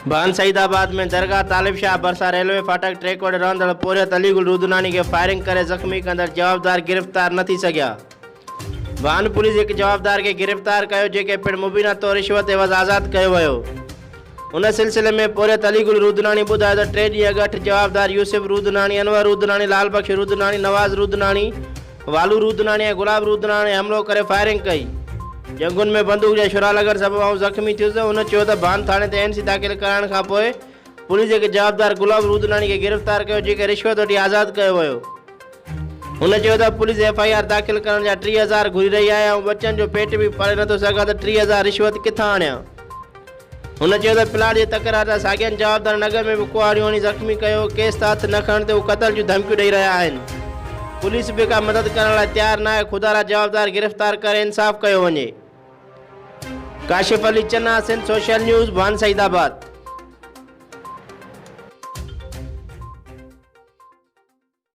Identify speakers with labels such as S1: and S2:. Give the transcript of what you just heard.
S1: भान सईदाबाद में दरगाह तालिब शाह भरसा रेलवे फाटक ट्रैक वटि रहंदड़ पोरियत अलीगुल रुदनानी के फायरिंग करे ज़ख़्मी कंदड़ जवाबदार गिरफ़्तार न थी सघिया। भान पुलिस एक जवाबदार के गिरफ़्तार कयो जेके पिण मुबीना तौर रिश्वत एवज़ आज़ाद कयो वियो। उन सिलसिले में पोरियत अलीगुल रुदनानी ॿुधायो त 3 ॾींहं अॻु 8 जवाबदार यूसुफ रुदनानी, अनवर रुदनानी, लाल बख्श रुदनानी, नवाज़ रुदनानी, वालू रुदनानी ऐं गुलाब रुदनानी हमलो करे फायरिंग कई। जंगुनि में बंदूक जे छुरा लॻण सबबि ज़ख़्मी थियुसि। हुन चयो त भान थाणे ते NC दाख़िल कराइण खां पोइ पुलिस जे जवाबदार गुलाब रुदनानी खे गिरफ़्तार कयो जेके रिश्वत वठी आज़ाद कयो वियो। हुन चयो त पुलिस FIR दाख़िल करण जा 30,000 घुरी रही आहे ऐं बच्चनि जो पेट बि पाले नथो सघां त 30,000 रिश्वत किथां आणियां। हुन चयो त प्लाट जे तकरार जा साॻियनि जवाबदार नगर में बि कुआड़ियूं हणी ज़ख़्मी कयो। केस त हथ न खणण ते हू क़तल जूं धमकियूं ॾेई रहिया आहिनि। पुलिस बि का मदद करण लाइ तयारु न आहे। ख़ुदा रा जवाबदार गिरफ़्तार करे इंसाफ़ कयो वञे। काशिफ़ अली चन्ना, सिंध सोशल न्यूज़, भान सईदाबाद।